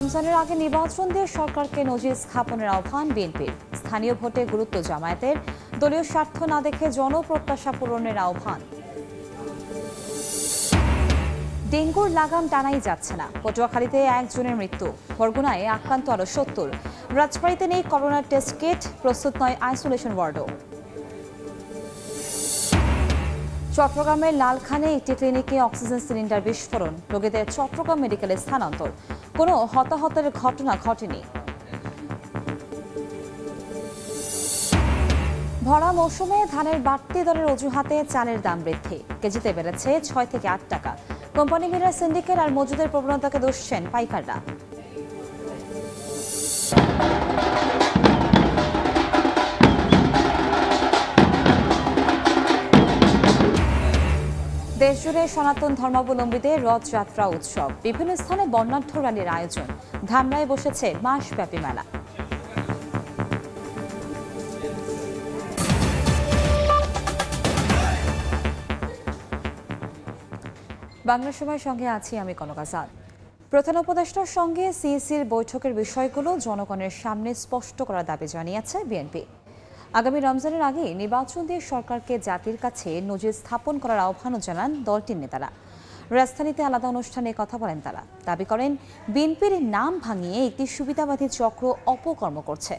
রমজানের আগে নির্বাচন দিয়ে সরকারকে নজির স্থাপনের আহ্বান বিএনপির। স্থানীয় ভোটে গুরুত্ব জামায়াতের, দলীয় স্বার্থ না দেখে জনপ্রত্যাশা পূরণের আহ্বান। ডেঙ্গুর লাগাম টানাই যাচ্ছে না, পটুয়াখালীতে একজনের মৃত্যু, বরগুনায় আক্রান্ত আরো 70। রাজবাড়ীতে নেই করোনার টেস্ট কিট, প্রস্তুত নয় আইসোলেশন ওয়ার্ডও। চট্টগ্রামের লালখানে একটি ক্লিনিকে অক্সিজেন সিলিন্ডার বিস্ফোরণ, রোগীদের চট্টগ্রাম মেডিকেলে স্থানান্তর, কোনো হতাহতের ঘটনা ঘটেনি। ভরা মৌসুমে ধানের বাড়তি দরের অজুহাতে চালের দাম বৃদ্ধি, কেজিতে বেড়েছে 6 থেকে 8 টাকা। কোম্পানি মিলের সিন্ডিকেট আর মজুদের প্রবণতাকে দোষছেন পাইকাররা। দেশজুড়ে সনাতন ধর্মাবলম্বীদের রথযাত্রা উৎসব, বিভিন্ন স্থানে বর্ণাঢ্য র্যালির আয়োজন, ধামরায় বসেছে মাসব্যাপী মেলা। বাংলা সময়ের সঙ্গে আছি আমি কনক আজাদ। প্রধান উপদেষ্টার সঙ্গে সিইসির বৈঠকের বিষয়গুলো জনগণের সামনে স্পষ্ট করার দাবি জানিয়েছে বিএনপি। আগামী রমজানের আগে নির্বাচন দিয়ে সরকারকে জাতির কাছে নজির স্থাপন করার আহ্বানও জানান দলটির নেতারা। রাজধানীতে আলাদা অনুষ্ঠানে কথা বলেন তারা। দাবি করেন বিএনপির নাম ভাঙিয়ে একটি সুবিধাবাদী চক্র অপকর্ম করছে,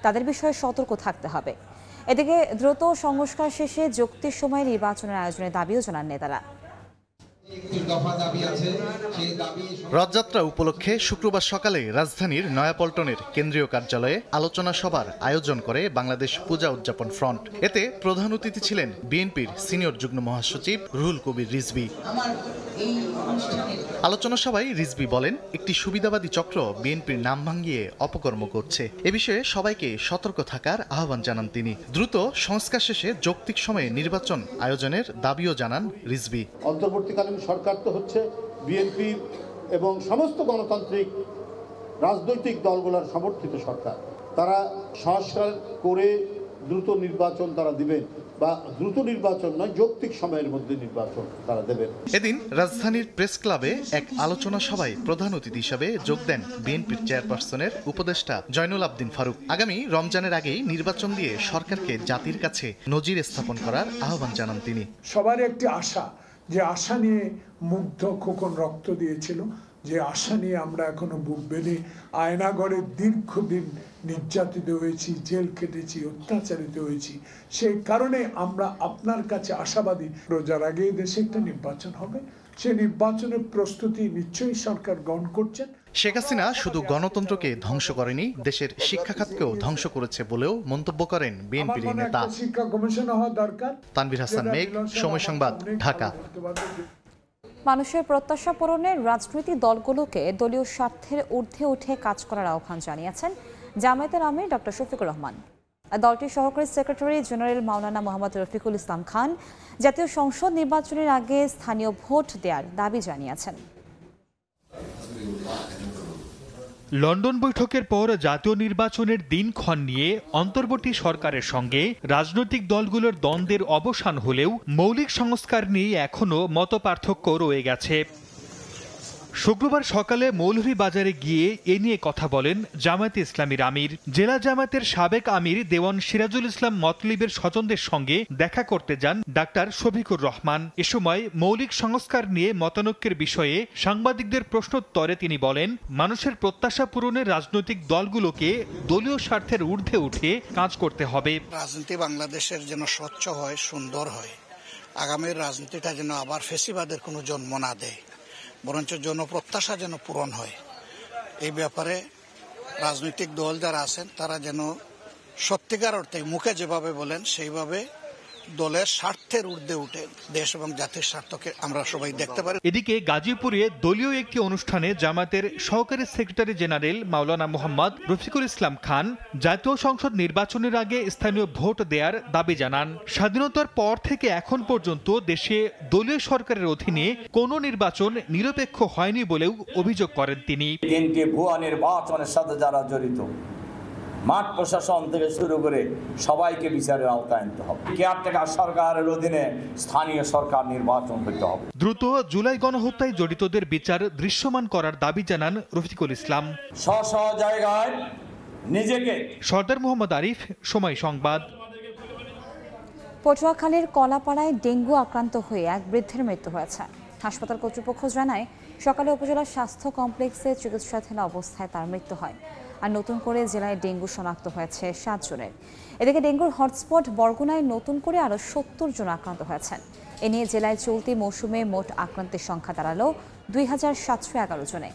তাদের বিষয়ে সতর্ক থাকতে হবে। এদিকে দ্রুত সংস্কার শেষে যুক্তির সময় নির্বাচনের আয়োজনের দাবিও জানান নেতারা। রথযাত্রা উপলক্ষে শুক্রবার সকালে রাজধানীর নয়াপল্টনের কেন্দ্রীয় কার্যালয়ে আলোচনা সভার আয়োজন করে বাংলাদেশ পূজা উদযাপন ফ্রন্ট। এতে প্রধান অতিথি ছিলেন বিএনপির সিনিয়র যুগ্ম মহাসচিব রুহুল কবির রিজভী। আলোচনা সভায় রিজভী বলেন, একটি সুবিধাবাদী চক্র বিএনপির নাম ভাঙিয়ে অপকর্ম করছে। এ বিষয়ে সবাইকে সতর্ক থাকার আহ্বান জানান তিনি। দ্রুত সংস্কার শেষে যৌক্তিক সময়ে নির্বাচন আয়োজনের দাবিও জানান রিজভী। অন্তর্বর্তীকালীন সরকার তো হচ্ছে বিএনপি এবং সমস্ত গণতান্ত্রিক রাজনৈতিক দলগুলোর সমর্থিত সরকার। তারা সংস্কার করে দ্রুত নির্বাচন তারা দিবেন, বা দ্রুত নির্বাচন নয়, যৌক্তিক সময়ের মধ্যে নির্বাচন তারা দেবেন। এদিন রাজধানীর প্রেস ক্লাবে এক আলোচনা সভায় প্রধান অতিথি হিসাবে যোগ দেন বিএনপির চেয়ারপারসনের উপদেষ্টা জয়নুল আবদিন ফারুক। আগামী রমজানের আগেই নির্বাচন দিয়ে সরকারকে জাতির কাছে নজির স্থাপন করার আহ্বান জানান তিনি। সবার একটি আশা, যে আশা নিয়ে মুগ্ধ খোকন রক্ত দিয়েছিল, যে আশা নিয়ে আমরা এখনো বুক বেঁধে আয়নাগরে দীর্ঘদিন নির্যাতিত হয়েছি, জেল কেটেছি, অত্যাচারিত হয়েছি। সেই কারণে আমরা আপনার কাছে আশাবাদী, রোজার আগে দেশে একটা নির্বাচন হবে। সেই নির্বাচনের প্রস্তুতি নিশ্চয়ই সরকার গ্রহণ করছেন। শেখ হাসিনা শুধু গণতন্ত্রকে ধ্বংস করেনি, দেশের শিক্ষা খাতকেও ধ্বংস করেছে বলেও মন্তব্য করেন বিএনপির নেতা। শিক্ষা কমিশন হওয়া দরকার। তানভীর হাসান মেঘ, সময় সংবাদ, ঢাকা। মানুষের প্রত্যাশা পূরণে রাজনৈতিক দলগুলোকে দলীয় স্বার্থের ঊর্ধ্বে উঠে কাজ করার আহ্বান জানিয়েছেন জামায়াতের আমির ডক্টর শফিকুর রহমান। দলটির সহকারী সেক্রেটারি জেনারেল মাওলানা মোহাম্মদ রফিকুল ইসলাম খান জাতীয় সংসদ নির্বাচনের আগে স্থানীয় ভোট দেওয়ার দাবি জানিয়েছেন। লন্ডন বৈঠকের পর জাতীয় নির্বাচনের দিনক্ষণ নিয়ে অন্তর্বর্তী সরকারের সঙ্গে রাজনৈতিক দলগুলোর দ্বন্দ্বের অবসান হলেও মৌলিক সংস্কার নিয়ে এখনও মতপার্থক্য রয়ে গেছে। শুক্রবার সকালে মৌলভীবাজারে গিয়ে এ নিয়ে কথা বলেন জামায়াতে ইসলামীর আমির। জেলা জামায়াতের সাবেক আমির দেওয়ান সিরাজুল ইসলাম মতলিবের স্বজনদের সঙ্গে দেখা করতে যান ডাক্তার শফিকুর রহমান। এ সময় মৌলিক সংস্কার নিয়ে মতানৈক্যের বিষয়ে সাংবাদিকদের প্রশ্নোত্তরে তিনি বলেন, মানুষের প্রত্যাশা পূরণে রাজনৈতিক দলগুলোকে দলীয় স্বার্থের ঊর্ধ্বে উঠে কাজ করতে হবে। রাজনীতি বাংলাদেশের যেন স্বচ্ছ হয়, সুন্দর হয়। আগামীর রাজনীতিটা যেন আবার ফেসিবাদের কোনো জন্ম না দেয়, বরঞ্চ জনপ্রত্যাশা যেন পূরণ হয়। এই ব্যাপারে রাজনৈতিক দল যারা আছেন তারা যেন সত্যিকার অর্থে মুখে যেভাবে বলেন সেইভাবে দলের স্বার্থের ঊর্ধ্বে উঠে দেশ এবং জাতির স্বার্থকে আমরা সবাই দেখতে পারি। এদিকে গাজীপুরে দলীয় একটি অনুষ্ঠানে জামায়াতের সহকারী সেক্রেটারি জেনারেল মাওলানা মোহাম্মদ রফিকুল ইসলাম খান জাতীয় সংসদ নির্বাচনের আগে স্থানীয় ভোট দেওয়ার দাবি জানান। স্বাধীনতার পর থেকে এখন পর্যন্ত দেশে দলীয় সরকারের অধীনে কোনো নির্বাচন নিরপেক্ষ হয়নি বলেও অভিযোগ করেন তিনি। তিনটি ভুয়া নির্বাচনের সাথে যারা জড়িত মাঠ প্রশাসন থেকে শুরু করে সবাইকে বিচারের আওতায় আনতে হবে। কেয়ারটেকার সরকারের অধীনে স্থানীয় সরকার নির্বাচন করতে হবে। দ্রুত জুলাই গণহত্যায় জড়িতদের বিচার দৃশ্যমান করার দাবি জানান রফিকুল ইসলাম। স্ব জায়গায় নিজেকে। সরদার মোহাম্মদ আরিফ, সময় সংবাদ। পটুয়াখালীর কলাপাড়ায় ডেঙ্গু আক্রান্ত হয়ে এক বৃদ্ধের মৃত্যু হয়েছে। হাসপাতাল কর্তৃপক্ষ জানায়, সকালে উপজেলা স্বাস্থ্য কমপ্লেক্সে চিকিৎসাধীন অবস্থায় তার মৃত্যু হয়। আর নতুন করে জেলায় ডেঙ্গু শনাক্ত হয়েছে 7 জনের। এদিকে ডেঙ্গুর হটস্পট বরগুনায় নতুন করে আরও 70 জন আক্রান্ত হয়েছেন। এ নিয়ে জেলায় চলতি মৌসুমে মোট আক্রান্তের সংখ্যা দাঁড়ালো 2711 জনে।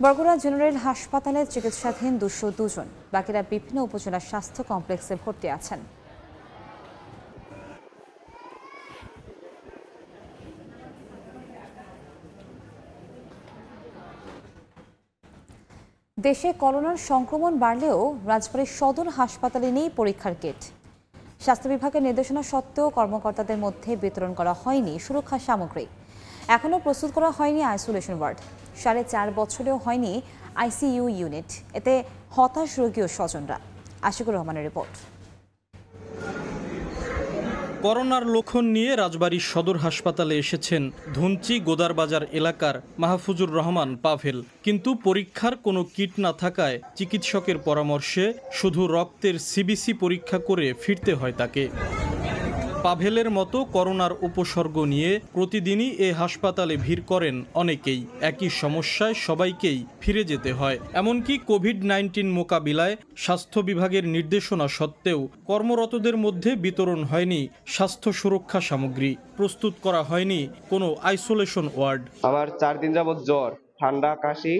বরগুনা জেনারেল হাসপাতালে চিকিৎসাধীন 202 জন, বাকিরা বিভিন্ন উপজেলা স্বাস্থ্য কমপ্লেক্সে ভর্তি আছেন। দেশে করোনার সংক্রমণ বাড়লেও রাজবাড়ী সদর হাসপাতালে নেই পরীক্ষার কিট। স্বাস্থ্য বিভাগের নির্দেশনা সত্ত্বেও কর্মকর্তাদের মধ্যে বিতরণ করা হয়নি সুরক্ষা সামগ্রী। এখনও প্রস্তুত করা হয়নি আইসোলেশন ওয়ার্ড। 4.5 বছরেও হয়নি আইসিইউ ইউনিট। এতে হতাশ রোগী ও স্বজনরা। আশিকুর রহমানের রিপোর্ট। করোনার লক্ষণ নিয়ে রাজবাড়ী সদর হাসপাতালে এসেছেন ধুনচি গোদারবাজার এলাকার মাহফুজুর রহমান পাভেল। কিন্তু পরীক্ষার কোনো কিট না থাকায় চিকিৎসকের পরামর্শে শুধু রক্তের সিবিসি পরীক্ষা করে ফিরতে হয় তাকে। পাভেলের মতো করোনার উপসর্গ নিয়ে প্রতিদিনই এ হাসপাতালে ভিড় করেন অনেকেই। একই সমস্যায় সবাইকেই ফিরে যেতে হয়। এমনকি কোভিড-19 মোকাবিলায় স্বাস্থ্য বিভাগের নির্দেশনা সত্ত্বেও কর্মরতদের মধ্যে বিতরণ হয়নি স্বাস্থ্য সুরক্ষা সামগ্রী। প্রস্তুত করা হয়নি কোনো আইসোলেশন ওয়ার্ড। আমার 4 দিন যাবত জ্বর, ঠান্ডা, কাশি।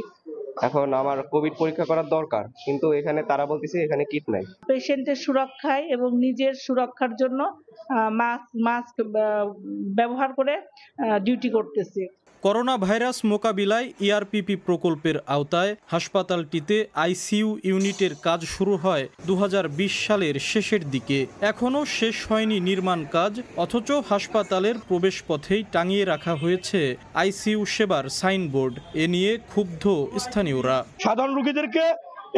এখন আমার কোভিড পরীক্ষা করার দরকার, কিন্তু এখানে তারা বলতেছে এখানে কিট নাই। পেশেন্টের সুরক্ষায় এবং নিজের সুরক্ষার জন্য মাস্ক ব্যবহার করে ডিউটি করতেছি। করোনা ভাইরাস মোকাবিলায় ইআরপিপি প্রকল্পের আওতায় হাসপাতালটিতে আইসিইউ ইউনিটের কাজ শুরু হয় 2020 সালের শেষের দিকে। এখনও শেষ হয়নি নির্মাণ কাজ, অথচ হাসপাতালের প্রবেশপথেই টাঙিয়ে রাখা হয়েছে আইসিইউ সেবার সাইনবোর্ড। এ নিয়ে ক্ষুব্ধ স্থানীয়রা। সাধারণ রোগীদেরকে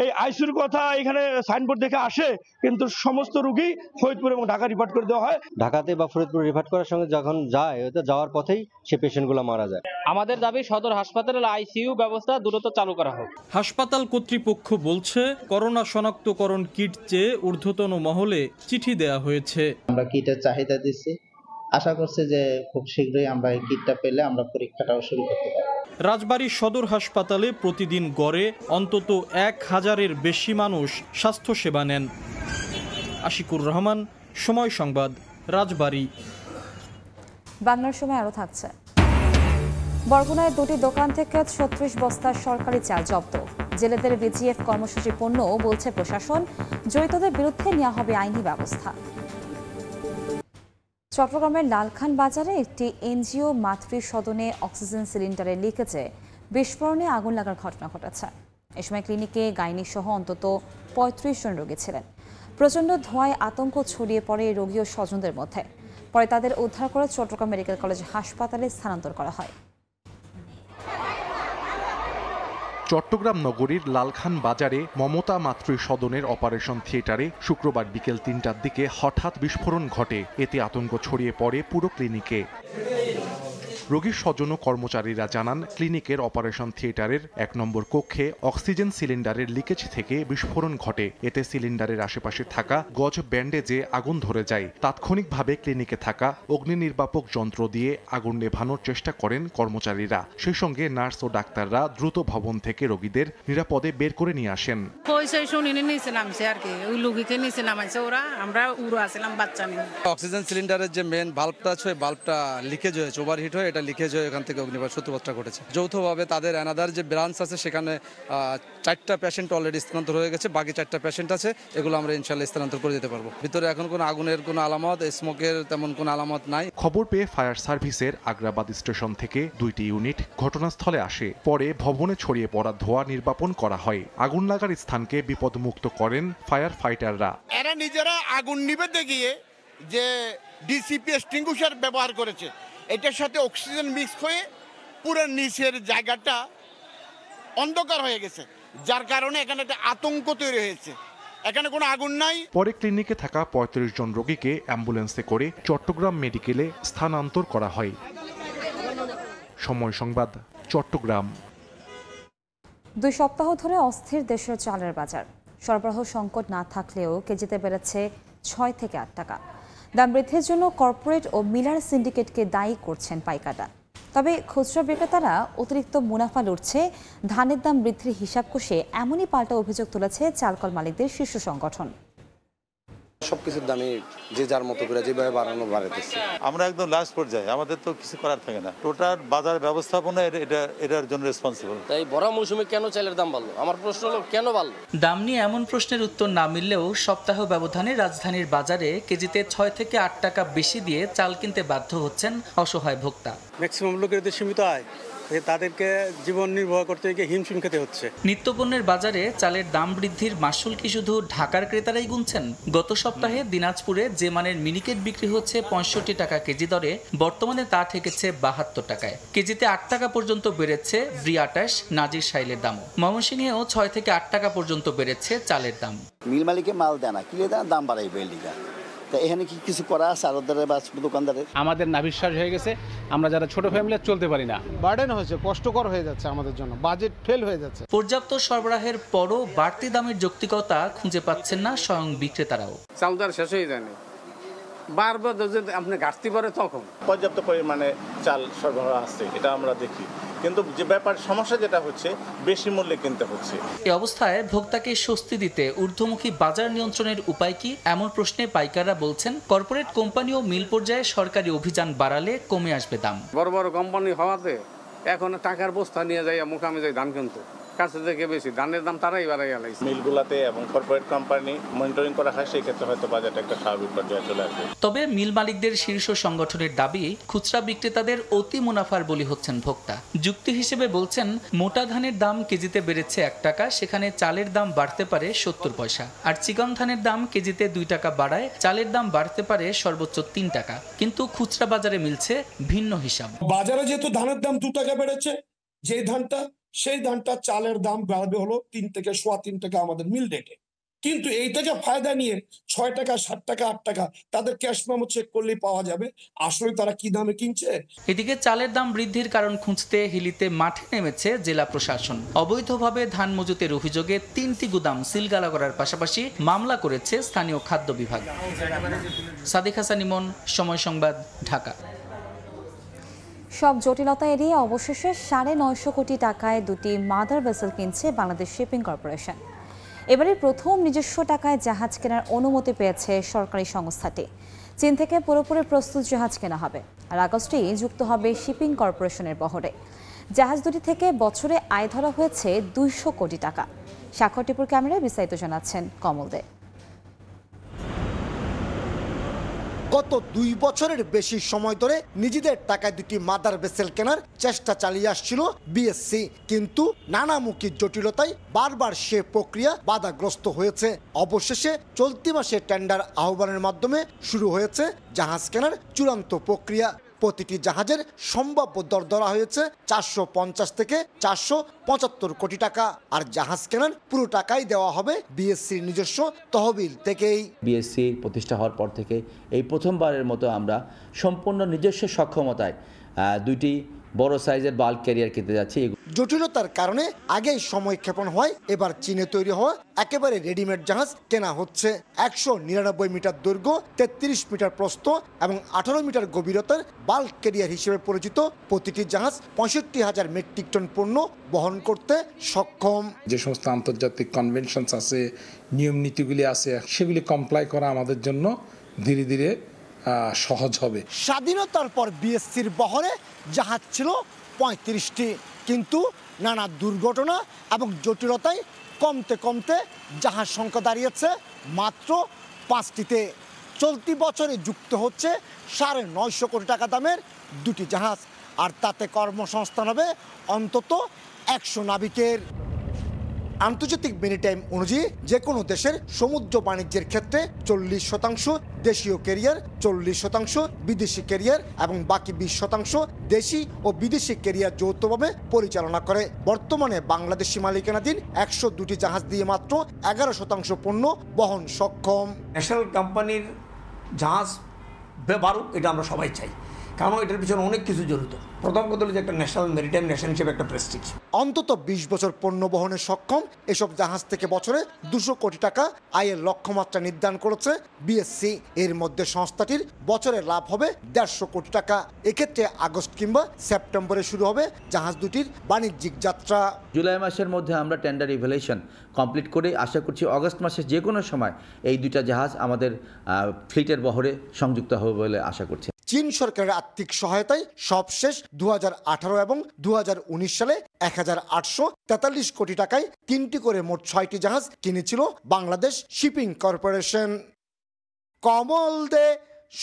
এই আইসিইউর কথা এখানে সাইনবোর্ড দেখে আসে, কিন্তু সমস্ত রোগী ফরিদপুর এবং ঢাকা রিফার করে দেওয়া হয়। ঢাকাতে বা ফরিদপুর রিফার করার সঙ্গে যখন যায়, ওটা যাওয়ার পথেই সে পেশেন্টগুলো মারা যায়। আমাদের দাবি সদর হাসপাতালের আইসিইউ ব্যবস্থা দ্রুত চালু করা হোক। হাসপাতাল কর্তৃপক্ষ বলছে, করোনা শনাক্তকরণ কিট চেয়ে ঊর্ধ্বতন মহলে চিঠি দেয়া হয়েছে। আমরা কিটের চাহিদা দিচ্ছি, আশা করছি যে খুব শীঘ্রই আমরা এই কিটটা পেলে আমরা পরীক্ষাটাও শুরু করতে পারব। রাজবাড়ী সদর হাসপাতালে প্রতিদিন গড়ে অন্তত 1000-এর বেশি মানুষ স্বাস্থ্যসেবা নেন। আশিকুর রহমান, সময় সংবাদ, রাজবাড়ী। বাংলার সময় আরও থাকছে। বরগুনায় 2টি দোকান থেকে 36 বস্তা সরকারি চাল জব্দ। জেলেদের বিজিএফ কর্মসূচি পণ্য বলছে প্রশাসন। জড়িতদের বিরুদ্ধে নেওয়া হবে আইনি ব্যবস্থা। চট্টগ্রামের লালখান বাজারে একটি এনজিও মাতৃ সদনে অক্সিজেন সিলিন্ডারের লিকেজে বিস্ফোরণে আগুন লাগার ঘটনা ঘটেছে। এ সময় ক্লিনিকে গাইনি সহ অন্তত 35 জন রোগী ছিলেন। প্রচণ্ড ধোঁয়ায় আতঙ্ক ছড়িয়ে পড়ে রোগী ও স্বজনদের মধ্যে। পরে তাদের উদ্ধার করে চট্টগ্রাম মেডিকেল কলেজ হাসপাতালে স্থানান্তর করা হয়। চট্টগ্রাম নগরীর লালখান বাজারে মমতা মাতৃ সদনের অপারেশন থিয়েটারে শুক্রবার বিকেল 3টার দিকে হঠাৎ বিস্ফোরণ ঘটে। এতে আতঙ্ক ছড়িয়ে পড়ে পুরো ক্লিনিকে। রোগীর স্বজন ও কর্মচারীরা জানান, ক্লিনিকের অপারেশন থিয়েটারের 1 নম্বর কক্ষে অক্সিজেন সিলিন্ডারের লিকেজ থেকে বিস্ফোরণ ঘটে। এতে সিলিন্ডারের আশেপাশে থাকা গজ ব্যান্ডেজে আগুন ধরে যায়। তাৎক্ষণিকভাবে ক্লিনিকে থাকা অগ্নি নির্বাপক যন্ত্র দিয়ে আগুন নেভানোর চেষ্টা করেন কর্মচারীরা। সেই সঙ্গে নার্স ও ডাক্তাররা দ্রুত ভবন থেকে রোগীদের নিরাপদে বের করে নিয়ে আসেন। অক্সিজেন সিলিন্ডারের যে মেন ভাল্বটা আছে, ওই ভাল্বটা লিকেজ হয়েছে, ওভারহিট হয়ে এটা লিকেজ হয়ে এখান থেকে অগ্নিকাণ্ডের সূত্রপাতটা ঘটেছে। যৌথভাবে তাদের অ্যানাদার যে ব্রাঞ্চ আছে সেখানে 4টা পেশেন্ট অলরেডি স্থানান্তর হয়ে গেছে। বাকি 4টা পেশেন্ট আছে, এগুলো আমরা ইনশাআল্লাহ স্থানান্তর করে দিতে পারবো। ভিতরে এখন কোনো আগুনের কোনো আলামত, স্মোকের তেমন কোনো আলামত নাই। খবর পেয়ে ফায়ার সার্ভিসের আগ্রাবাদ স্টেশন থেকে 2টি ইউনিট ঘটনাস্থলে আসে। পরে ভবনে ছড়িয়ে পড়া ধোঁয়া নির্বাপন করা হয়। আগুন লাগার স্থানকে বিপদমুক্ত করেন ফায়ার ফাইটাররা। এরা নিজেরা আগুন নিভাতে গিয়ে যে ডিসিপি এক্সটিংগুইশার ব্যবহার করেছে, এটার সাথে অক্সিজেন মিক্স হয়ে পুরো নিচের জায়গাটা অন্ধকার হয়ে গেছে, যার কারণে এখানে একটা আতঙ্ক তৈরি হয়েছে। এখানে কোনো আগুন নাই। পরে ক্লিনিকে থাকা ৩৫ জন রোগীকে অ্যাম্বুলেন্সে করে চট্টগ্রাম মেডিকেলে স্থানান্তর করা হয়। সময় সংবাদ, চট্টগ্রাম। 2 সপ্তাহ ধরে অস্থির দেশের চালের বাজার। সরবরাহ সংকট না থাকলেও কেজিতে বেড়েছে 6 থেকে 8 টাকা। দাম বৃদ্ধির জন্য কর্পোরেট ও মিলার সিন্ডিকেটকে দায়ী করছেন পাইকাররা। তবে খুচরা বিক্রেতারা অতিরিক্ত মুনাফা লুটছে ধানের দাম বৃদ্ধির হিসাব কষে এমনই পাল্টা অভিযোগ তুলেছে চালকল মালিকদের শীর্ষ সংগঠন। সবকিছুর দামই যে যার মতো করে যেভাবে বাড়ানো বাড়াইতেছে। আমরা একদম লাস্ট পর্যায়ে, আমাদের তো কিছু করার থাকে না। টোটাল বাজার ব্যবস্থাপনা এটার জন্য রেসপন্সিবল। তাই বড় মৌসুমে কেন চালের দাম বাড়লো? আমার প্রশ্ন হলো কেন বাড়লো? দাম নিয়ে এমন প্রশ্নের উত্তর না মিললেও সপ্তাহ ব্যবধানে রাজধানীর বাজারে কেজিতে 6 থেকে 8 টাকা বেশি দিয়ে চাল কিনতে বাধ্য হচ্ছেন অসহায় ভোক্তা। ম্যাক্সিমাম লোকের সীমিত আয়, তাদেরকে জীবন নির্বাহ করতে গিয়ে হিমশিম খেতে হচ্ছে। নিত্যপণ্যের বাজারে চালের দাম বৃদ্ধির মাসুল কি শুধু ঢাকার ক্রেতারাই গুনছেন? গত সপ্তাহে দিনাজপুরে যে মানের মিনিকেট বিক্রি হচ্ছে 65 টাকা কেজি দরে, বর্তমানে তা ঠেকেছে 72 টাকায়। কেজিতে 8 টাকা পর্যন্ত বেড়েছে ব্রি28 নাজির সাইলের দাম। ময়মনসিংহেও 6 থেকে 8 টাকা পর্যন্ত বেড়েছে চালের দাম। মিল মালিকে মাল দেয় না, কিনে দেয়, দাম বাড়াইবে লিগা। এখানে কি কিছু করা আছে আড়তদারের বা দোকানদারের? আমাদের নাভিশ্বাস হয়ে গেছে, আমরা যারা ছোট ফ্যামিলি চলতে পারি না। বার্ডেন হয়েছে, কষ্টকর হয়ে যাচ্ছে আমাদের জন্য, বাজেট ফেল হয়ে যাচ্ছে। পর্যাপ্ত সরবরাহের পরও বাড়তি দামের যৌক্তিকতা খুঁজে পাচ্ছেন না স্বয়ং বিক্রেতারাও। চালদার শেষ হয়ে যায়নি, বারবার যদি আপনি ঘাটতি পড়ে তখন পর্যাপ্ত পরিমাণে চাল সরবরাহ আছে, এটা আমরা দেখি। কিন্তু যে ব্যাপার সমস্যা যেটা হচ্ছে, বেশি মূল্যে কিনতে হচ্ছে। এই অবস্থায় ভোক্তাকে স্বস্তি দিতে ঊর্ধ্বমুখী বাজার নিয়ন্ত্রণের উপায় কি? এমন প্রশ্নে পাইকাররা বলছেন, কর্পোরেট কোম্পানি ও মিল পর্যায়ে সরকারি অভিযান বাড়ালে কমে আসবে দাম। বড় বড় কোম্পানি হওয়াতে এখন টাকার বস্তা নিয়ে যায় মোকামে যায় ধান কিনতে, কাছে থেকে বেশি ধানের দাম তারাই বাড়াইয়া লাগছে। মিলগুলাতে এবং কর্পোরেট কোম্পানি মনিটরিং করা হয়, সেই ক্ষেত্রে হয়তো বাজারটা একটা স্বাভাবিক পর্যায়ে চলে আসবে। তবে মিল মালিকদের শীর্ষ সংগঠনের দাবি, খুচরা বিক্রেতাদের অতি মুনাফার বলি হচ্ছেন ভোক্তা। যুক্তি হিসেবে বলছেন, মোটা ধানের দাম কেজিতে বেড়েছে 1 টাকা, সেখানে চালের দাম বাড়তে পারে 70 পয়সা। আর চিকন ধানের দাম কেজিতে 2 টাকা বাড়ায় চালের দাম বাড়তে পারে সর্বোচ্চ 3 টাকা। কিন্তু খুচরা বাজারে মিলছে ভিন্ন হিসাব। বাজারে যেহেতু ধানের দাম 2 টাকা বেড়েছে, যে ধানটা সেই ধানটা চালের দাম বাড়বে হলো 3 থেকে 3.25 টাকা আমাদের মিল রেটে। কিন্তু এইটাকে ফায়দা নিয়ে 6 টাকা, 7 টাকা, 8 টাকা তাদের ক্যাশ মেমো চেক করলেই পাওয়া যাবে আসলে তারা কি দামে কিনছে। এদিকে চালের দাম বৃদ্ধির কারণ খুঁজতে হিলিতে মাঠে নেমেছে জেলা প্রশাসন। অবৈধভাবে ধান মজুতের অভিযোগে 3টি গুদাম সিলগালা করার পাশাপাশি মামলা করেছে স্থানীয় খাদ্য বিভাগ। সাদিক হাসান ইমন, সময় সংবাদ, ঢাকা। সব জটিলতা এড়িয়ে অবশেষে 950 কোটি টাকায় 2টি মাদার ভেসেল কিনছে বাংলাদেশ শিপিং কর্পোরেশন। এবারে প্রথম নিজস্ব টাকায় জাহাজ কেনার অনুমতি পেয়েছে সরকারি সংস্থাটি। চীন থেকে পুরোপুরি প্রস্তুত জাহাজ কেনা হবে, আর আগস্টেই যুক্ত হবে শিপিং কর্পোরেশনের বহরে। জাহাজ দুটি থেকে বছরে আয় ধরা হয়েছে 200 কোটি টাকা। স্বাক্ষর টিপুর ক্যামেরায় বিস্তারিত জানাচ্ছেন কমল দে। গত 2 বছরের বেশি সময় ধরে নিজেদের টাকায় 2টি মাদার ভেসেল কেনার চেষ্টা চালিয়ে আসছিল বিএসসি, কিন্তু নানামুখী জটিলতায় বারবার সে প্রক্রিয়া বাধাগ্রস্ত হয়েছে। অবশেষে চলতি মাসে টেন্ডার আহ্বানের মাধ্যমে শুরু হয়েছে জাহাজ কেনার চূড়ান্ত প্রক্রিয়া। প্রতিটি জাহাজের সম্ভাব্য দর ধরা হয়েছে 450 থেকে 475 কোটি টাকা, আর জাহাজ কেনার পুরো টাকাই দেওয়া হবে বিএসসির নিজস্ব তহবিল থেকেই। বিএসসি প্রতিষ্ঠা হওয়ার পর থেকে এই প্রথমবারের মতো আমরা সম্পূর্ণ নিজস্ব সক্ষমতায় 2টি বড় সাইজের বাল্ক ক্যারিয়ার কিনতে যাচ্ছি। জটিলতার কারণে আগেই সময় ক্ষেপণ হয়, এবার চীনে তৈরি হওয়া একেবারে রেডিমেড জাহাজ কেনা হচ্ছে। 199 মিটার দৈর্ঘ্য, 33 মিটার প্রস্থ এবং 18 মিটার গভীরতার বাল্ক ক্যারিয়ার হিসেবে পরিচিত প্রতিটি জাহাজ 65,000 মেট্রিক টন পণ্য বহন করতে সক্ষম। যে সমস্ত আন্তর্জাতিক কনভেনশনস আছে, নিয়ম নীতিগুলি আছে, সেগুলি কমপ্লাই করা আমাদের জন্য ধীরে ধীরে সহজ হবে। স্বাধীনতার পর বিএসসির বহরে জাহাজ ছিল 35টি, কিন্তু নানা দুর্ঘটনা এবং জটিলতায় কমতে কমতে জাহাজ সংখ্যা দাঁড়িয়েছে মাত্র 5টিতে। চলতি বছরে যুক্ত হচ্ছে 950 কোটি টাকা দামের 2টি জাহাজ, আর তাতে কর্মসংস্থান হবে অন্তত 100 নাবিকের। আন্তর্জাতিক মেরিটাইম অনুযায়ী যে কোনো দেশের সমুদ্র বাণিজ্যের ক্ষেত্রে 40% দেশীয় ক্যারিয়ার, 40% বিদেশি ক্যারিয়ার এবং বাকি 20% দেশি ও বিদেশি ক্যারিয়ার যৌথভাবে পরিচালনা করে। বর্তমানে বাংলাদেশি মালিকানাধীন 102টি জাহাজ দিয়ে মাত্র 11% পণ্য বহন সক্ষম। ন্যাশনাল কোম্পানির জাহাজ বাড়ুক, এটা আমরা সবাই চাই, কারণ এটার পিছনে অনেক কিছু জড়িত। প্রথম কথা হলো যে একটা ন্যাশনাল মেরিটাইম নেশন হিসেবে একটা প্রেস্টিজ। অন্তত 20 বছর পণ্য বহনে সক্ষম এসব জাহাজ থেকে বছরে 200 কোটি টাকা আয়ের লক্ষ্যমাত্রা নির্ধারণ করেছে বিএসসি। এর মধ্যে সংস্থাটির বছরে লাভ হবে 150 কোটি টাকা। এক্ষেত্রে আগস্ট কিংবা সেপ্টেম্বরে শুরু হবে জাহাজ দুটির বাণিজ্যিক যাত্রা। জুলাই মাসের মধ্যে আমরা টেন্ডার ইভ্যালুয়েশন কমপ্লিট করে আশা করছি অগস্ট মাসের যে কোনো সময় এই দুইটা জাহাজ আমাদের ফ্লিটের বহরে সংযুক্ত হবে বলে আশা করছি। চীন সরকারের আর্থিক সহায়তায় সবশেষ 2018 এবং 2019 সালে 1843 কোটি টাকায় 3টি করে মোট 6টি জাহাজ কিনেছিল বাংলাদেশ শিপিং কর্পোরেশন। কমল দে,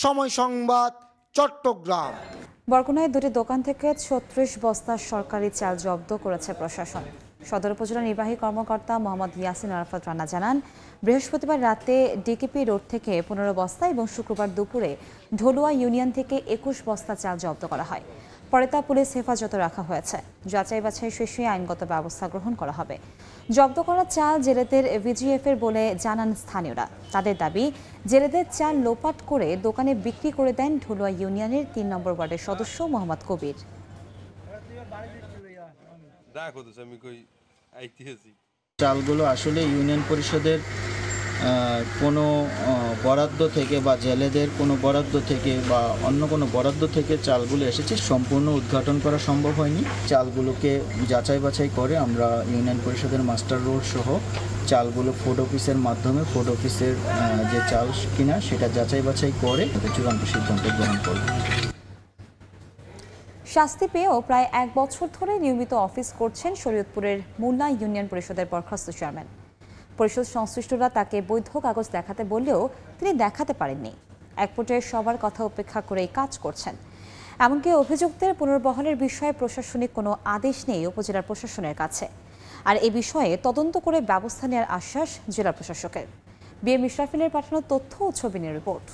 সময় সংবাদ, চট্টগ্রাম। বরগুনায় দুটি দোকান থেকে 36 বস্তা সরকারি চাল জব্দ করেছে প্রশাসন। সদর উপজেলা নির্বাহী কর্মকর্তা মোহাম্মদ ইয়াসিন আরাফাত রানা জানান, বৃহস্পতিবার রাতে ডিকেপি রোড থেকে 15 বস্তা এবং শুক্রবার দুপুরে ঢলুয়া ইউনিয়ন থেকে 21 বস্তা চাল জব্দ করা হয়। পরে তা পুলিশ হেফাজতে রাখা হয়েছে। যাচাই বাছাই শেষে আইনগত ব্যবস্থা গ্রহণ করা হবে। জব্দ করা চাল জেলেদের ভিজিএফের বলে জানান স্থানীয়রা। তাদের দাবি, জেলেদের চাল লোপাট করে দোকানে বিক্রি করে দেন ঢলুয়া ইউনিয়নের 3 নম্বর ওয়ার্ডের সদস্য মোহাম্মদ কবির। চালগুলো আসলে ইউনিয়ন পরিষদের কোনো বরাদ্দ থেকে বা জেলেদের কোনো বরাদ্দ থেকে বা অন্য কোনো বরাদ্দ থেকে চালগুলো এসেছে, সম্পূর্ণ উদ্ঘাটন করা সম্ভব হয়নি। চালগুলোকে যাচাই বাছাই করে আমরা ইউনিয়ন পরিষদের মাস্টার রোড সহ চালগুলো ফুড অফিসের মাধ্যমে ফুড অফিসের যে চাল কিনা সেটা যাচাই বাছাই করে চূড়ান্ত সিদ্ধান্ত গ্রহণ করব। শাস্তি পেয়েও প্রায় 1 বছর ধরে নিয়মিত অফিস করছেন শরীয়তপুরের মুন্না ইউনিয়ন পরিষদের বরখাস্ত চেয়ারম্যান। পরিষদ সংশ্লিষ্টরা তাকে বৈধ কাগজ দেখাতে বললেও তিনি দেখাতে পারেননি। এক পর্যায়ে সবার কথা উপেক্ষা করেই কাজ করছেন। এমনকি অভিযুক্তের পুনর্বহালের বিষয়ে প্রশাসনিক কোনো আদেশ নেই উপজেলা প্রশাসনের কাছে। আর এ বিষয়ে তদন্ত করে ব্যবস্থা নেওয়ার আশ্বাস জেলা প্রশাসকের। বিএম ইশরাফিলের পাঠানো তথ্য ও ছবি নিয়ে রিপোর্ট।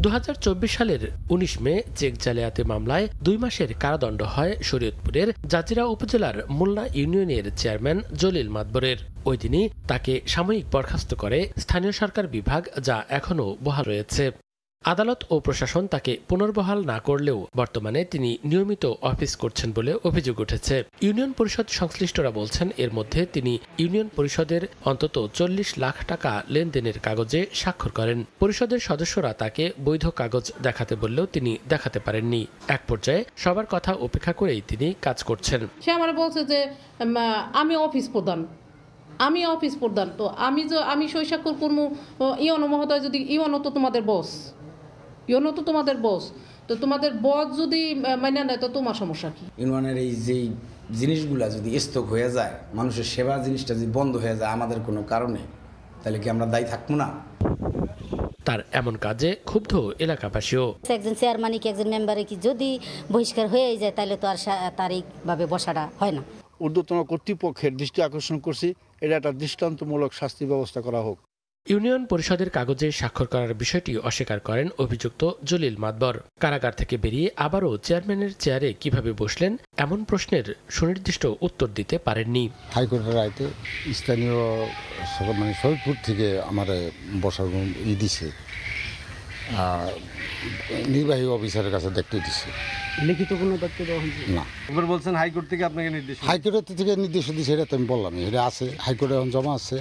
2024 সালের 19 মে চেক জালিয়াতি মামলায় 2 মাসের কারাদণ্ড হয় শরীয়তপুরের জাজিরা উপজেলার মুন্না ইউনিয়নের চেয়ারম্যান জলিল মাতবরের। ওই দিনই তাকে সাময়িক বরখাস্ত করে স্থানীয় সরকার বিভাগ, যা এখনও বহাল রয়েছে। আদালত ও প্রশাসন তাকে পুনর্বহাল না করলেও বর্তমানে তিনি নিয়মিত অফিস করছেন বলে অভিযোগ উঠেছে। ইউনিয়ন পরিষদ সংশ্লিষ্টরা বলছেন, এর মধ্যে তিনি ইউনিয়ন পরিষদের অন্তত 40 লাখ টাকা লেনদেনের কাগজে স্বাক্ষর করেন। পরিষদের সদস্যরা তাকে বৈধ কাগজ দেখাতে বললেও তিনি দেখাতে পারেননি। এক পর্যায়ে সবার কথা উপেক্ষা করেই তিনি কাজ করছেন। সে আমার বলছে যে আমি অফিস প্রধান, তো আমি সই স্বাক্ষর করবো। ইওনো মহোদয় যদি ইওনো তো তোমাদের বস, তো তোমাদের বস যদি মাইনা নেয় তো তোমার সমস্যা কি? ইউনিয়নের এই যে জিনিসগুলা যদি স্তক হয়ে যায়, মানুষের সেবা জিনিসটা যদি বন্ধ হয়ে যায় আমাদের কোনো কারণে, তাহলে কি আমরা দায়ী থাকবো না? তার এমন কাজে ক্ষুব্ধ এলাকাবাসীও। একজন চেয়ারম্যান কি একজন মেম্বারে কি যদি বহিষ্কার হয়ে যায় তাহলে তো আর তারিখভাবে বসাটা হয় না। ঊর্ধ্বতন কর্তৃপক্ষের দৃষ্টি আকর্ষণ করছি, এটা একটা দৃষ্টান্তমূলক শাস্তি ব্যবস্থা করা হোক। ইউনিয়ন পরিষদের কাগজে স্বাক্ষর করার বিষয়টি অস্বীকার করেন অভিযুক্ত জলিল মাতবর। কারাগার থেকে বেরিয়ে আবারও চেয়ারম্যানের চেয়ারে কিভাবে বসলেন, এমন প্রশ্নের সুনির্দিষ্ট উত্তর দিতে পারেননি। হাইকোর্টের রায়তে স্থানীয় শরীয়তপুর থেকে আমার বসার দিছে, নির্বাহী অফিসারের কাছে দেখতে দিছে। লিখিত কোনো দায়িত্ব দেওয়া হয়েছে না। এবার বলছেন হাইকোর্ট থেকে আপনাকে নির্দেশ, হাইকোর্ট থেকে নির্দেশ দিছে, এটা তো আমি বললাম, এটা আছে হাইকোর্টে এখন জমা আছে,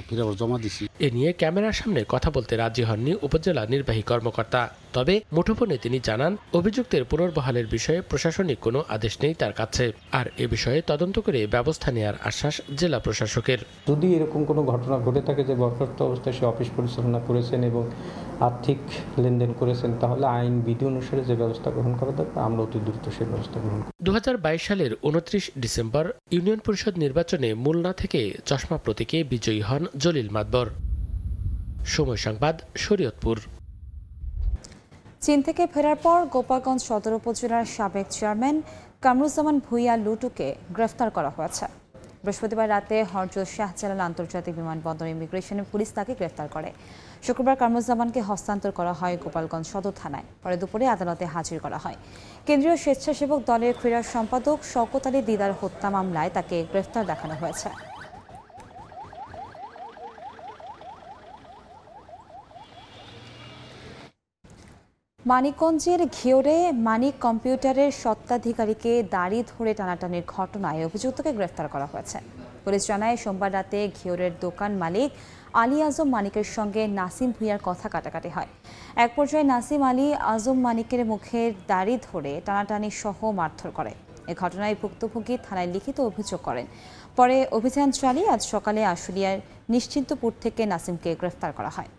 ফিরে জমা দিছি। এ নিয়ে ক্যামেরার সামনে কথা বলতে রাজি হননি উপজেলা নির্বাহী কর্মকর্তা। তবে মুঠোফোনে তিনি জানান, অভিযুক্তের পুনর্বহালের বিষয়ে প্রশাসনিক কোনো আদেশ নেই তার কাছে, আর এ বিষয়ে তদন্ত করে ব্যবস্থা নেওয়ার আশ্বাস জেলা প্রশাসকের। যদি এরকম কোনো ঘটনা ঘটে থাকে যে বরখাস্ত অবস্থায় সে অফিস পরিচালনা করেছেন এবং আর্থিক লেনদেন করেছেন, তাহলে আইন বিধি অনুসারে যে ব্যবস্থা গ্রহণ করা দরকার আমরা অতি দ্রুত সেই ব্যবস্থা গ্রহণ করি। 2022 সালের 29 ডিসেম্বর ইউনিয়ন পরিষদ নির্বাচনে মুলনা থেকে চশমা প্রতীকে বিজয়ী হন জলিল মাতবর। সময় সংবাদ, শরীয়তপুর। চীন থেকে ফেরার পর গোপালগঞ্জ সদর উপজেলার সাবেক চেয়ারম্যান কামরুজ্জামান ভূঁইয়া লুটুকে গ্রেফতার করা হয়েছে। বৃহস্পতিবার রাতে হযরত শাহজালাল আন্তর্জাতিক বিমানবন্দর ইমিগ্রেশনের পুলিশ তাকে গ্রেফতার করে। শুক্রবার কামরুজ্জামানকে হস্তান্তর করা হয় গোপালগঞ্জ সদর থানায়। পরে দুপুরে আদালতে হাজির করা হয়। কেন্দ্রীয় স্বেচ্ছাসেবক দলের ক্রীড়া সম্পাদক শওকত আলী দিদার হত্যা মামলায় তাকে গ্রেফতার দেখানো হয়েছে। মানিকগঞ্জের ঘিওরে মানিক কম্পিউটারের স্বত্বাধিকারীকে দাড়ি ধরে টানাটানির ঘটনায় অভিযুক্তকে গ্রেফতার করা হয়েছে। পুলিশ জানায়, সোমবার রাতে ঘিওরের দোকান মালিক আলী আজম মানিকের সঙ্গে নাসিম ভূঁইয়ার কথা কাটাকাটি হয়। এক পর্যায়ে নাসিম আলী আজম মানিকের মুখের দাড়ি ধরে টানাটানি সহ মারধর করে। এ ঘটনায় ভুক্তভোগী থানায় লিখিত অভিযোগ করেন। পরে অভিযান চালিয়ে আজ সকালে আশুলিয়ার নিশ্চিন্তপুর থেকে নাসিমকে গ্রেফতার করা হয়।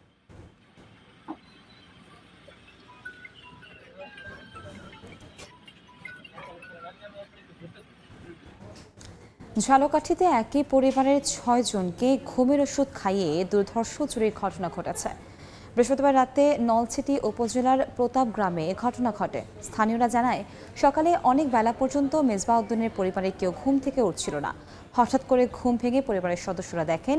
ঝালকাঠিতে একই পরিবারের ৬ জনকে ঘুমের ওষুধ খাইয়ে দুর্ধর্ষ চুরির ঘটনা ঘটেছে। বৃহস্পতিবার রাতে নলছিটি উপজেলার প্রতাপ গ্রামে ঘটনা ঘটে। স্থানীয়রা জানায়, সকালে অনেক বেলা পর্যন্ত মেজবা উদ্দিনের পরিবারের কেউ ঘুম থেকে উঠছিল না। হঠাৎ করে ঘুম ভেঙে পরিবারের সদস্যরা দেখেন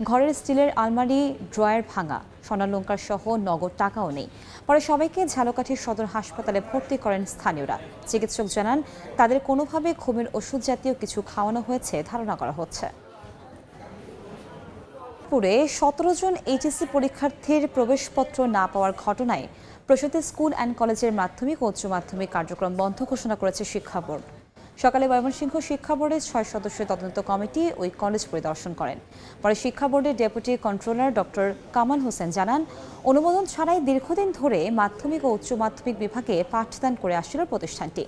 ঘরের স্টিলের আলমারি ড্রয়ার ভাঙা, স্বর্ণালংকার সহ নগদ টাকাও নেই। পরে সবাইকে ঝালকাঠি সদর হাসপাতালে ভর্তি করেন স্থানীয়রা। চিকিৎসক জানান, তাদের কোনোভাবে ঘুমের ওষুধ জাতীয় কিছু খাওয়ানো হয়েছে ধারণা করা হচ্ছে। 17 জন এইচএসসি পরীক্ষার্থীর প্রবেশপত্র না পাওয়ার ঘটনায় প্রসূতি স্কুল অ্যান্ড কলেজের মাধ্যমিক ও উচ্চ মাধ্যমিক কার্যক্রম বন্ধ ঘোষণা করেছে শিক্ষা বোর্ড। সকালে ময়মনসিংহ শিক্ষা বোর্ডের 6 সদস্যের তদন্ত কমিটি ওই কলেজ পরিদর্শন করেন। পরে শিক্ষা বোর্ডের deputy controller doctor Kamal Hossain জানান, অনুমোদন ছাড়াই দীর্ঘদিন ধরে মাধ্যমিক ও উচ্চ মাধ্যমিক বিভাগে পাঠদান করে আসছিল প্রতিষ্ঠানটি।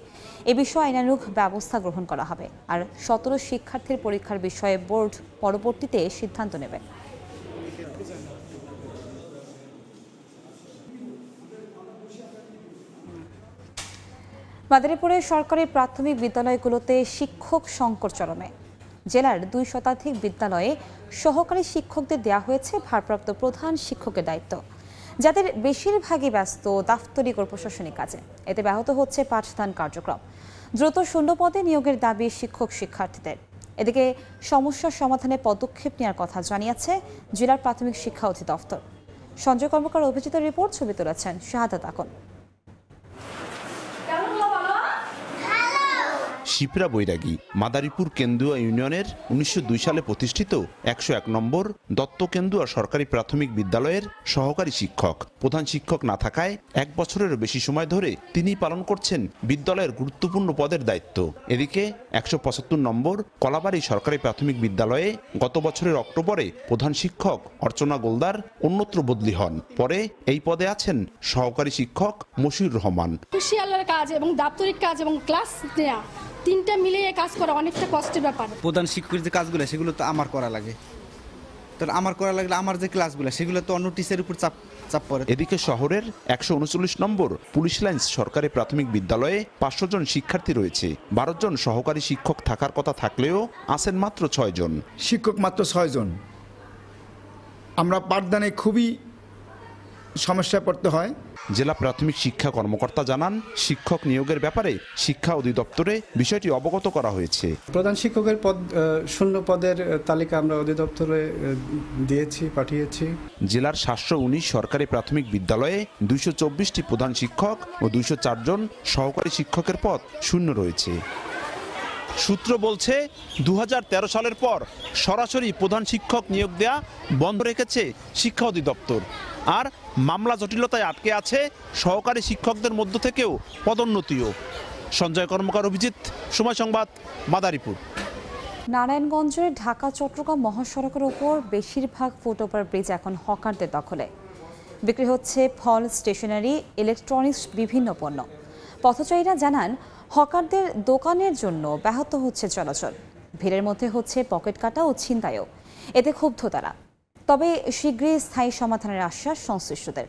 এ বিষয়ে আইনানুগ ব্যবস্থা গ্রহণ করা হবে। আর 17 শিক্ষার্থীর পরীক্ষার বিষয়ে বোর্ড পরবর্তীতে সিদ্ধান্ত নেবে। মাদারীপুরের সরকারি প্রাথমিক বিদ্যালয়গুলোতে শিক্ষক সংকট চরমে। জেলার 2 শতাধিক বিদ্যালয়ে সহকারী শিক্ষকদের দেওয়া হয়েছে ভারপ্রাপ্ত প্রধান শিক্ষকের দায়িত্ব, যাদের বেশিরভাগই ব্যস্ত দাপ্তরিক ও প্রশাসনিক কাজে। এতে ব্যাহত হচ্ছে পাঠদান কার্যক্রম। দ্রুত শূন্য পদে নিয়োগের দাবি শিক্ষক শিক্ষার্থীদের। এদিকে সমস্যার সমাধানে পদক্ষেপ নেওয়ার কথা জানিয়েছে জেলার প্রাথমিক শিক্ষা অধিদপ্তর। সঞ্জয় কর্মকার অভিজিত রিপোর্ট, ছবি তুলেছেন শাহাদাত আকন। শিপ্রা বৈরাগী মাদারীপুর কেন্দুয়া ইউনিয়নের 1902 সালে প্রতিষ্ঠিত 101 নম্বর দত্ত কেন্দুয়া সরকারি প্রাথমিক বিদ্যালয়ের সহকারী শিক্ষক। প্রধান শিক্ষক না থাকায় 1 বছরেরও বেশি সময় ধরে তিনি পালন করছেন বিদ্যালয়ের গুরুত্বপূর্ণ পদের দায়িত্ব। এদিকে 175 নম্বর কলাবাড়ি সরকারি প্রাথমিক বিদ্যালয়ে গত বছরের অক্টোবরে প্রধান শিক্ষক অর্চনা গোলদার অন্যত্র বদলি হন। পরে এই পদে আছেন সহকারী শিক্ষক মশিউর রহমান। সোশ্যালের কাজ এবং দাপ্তরিক কাজ এবং ক্লাস নেওয়া, তিনটা মিলিয়ে কাজ করা অনেকটা কষ্টের ব্যাপার। প্রধান শিক্ষকের যে কাজগুলো সেগুলো তো আমার করা লাগে, তো আমার করা লাগলে আমার যে ক্লাসগুলো সেগুলো তো অন্য টিচারের উপর চাপ পড়ে। এদিকে শহরের 139 নম্বর পুলিশ লাইন্স সরকারি প্রাথমিক বিদ্যালয়ে 500 জন শিক্ষার্থী রয়েছে। 12 জন সহকারী শিক্ষক থাকার কথা থাকলেও আছেন মাত্র 6 জন। শিক্ষক মাত্র 6 জন। আমরা পাঠদানে খুবই সমস্যায় পড়তে হয়। জেলা প্রাথমিক শিক্ষা কর্মকর্তা জানান, শিক্ষক নিয়োগের ব্যাপারে শিক্ষা অধিদপ্তরে বিষয়টি অবগত করা হয়েছে। প্রধান শিক্ষকের পদ শূন্য পদের তালিকা আমরা অধিদপ্তরে দিয়েছি, পাঠিয়েছি। জেলার 719 সরকারি প্রাথমিক বিদ্যালয়ে 224টি প্রধান শিক্ষক ও 204 জন সহকারী শিক্ষকের পদ শূন্য রয়েছে। সূত্র বলছে 2013 সালের পর সরাসরি প্রধান শিক্ষক নিয়োগ দেয়া বন্ধ রেখেছে শিক্ষা অধিদপ্তর। আর মামলা জটিলতায় আটকে আছে সহকারী শিক্ষকদের মধ্য থেকেও পদোন্নতিও। সঞ্জয় কর্মকার, অভিজিৎ, সময় সংবাদ, মাদারীপুর। নারায়ণগঞ্জের ঢাকা চট্টগ্রাম মহাসড়কের উপর বেশিরভাগ ফুটওভার ব্রিজ এখন হকারদের দখলে। বিক্রি হচ্ছে ফল, স্টেশনারি, ইলেকট্রনিক্স, বিভিন্ন পণ্য। পথচারীরা জানান, হকারদের দোকানের জন্য ব্যাহত হচ্ছে চলাচল। ভিড়ের মধ্যে হচ্ছে পকেট কাটা ও ছিনতাইও। এতে ক্ষুব্ধ তারা। তবে শীঘ্রই স্থায়ী সমাধানের আশ্বাস সংশ্লিষ্টদের।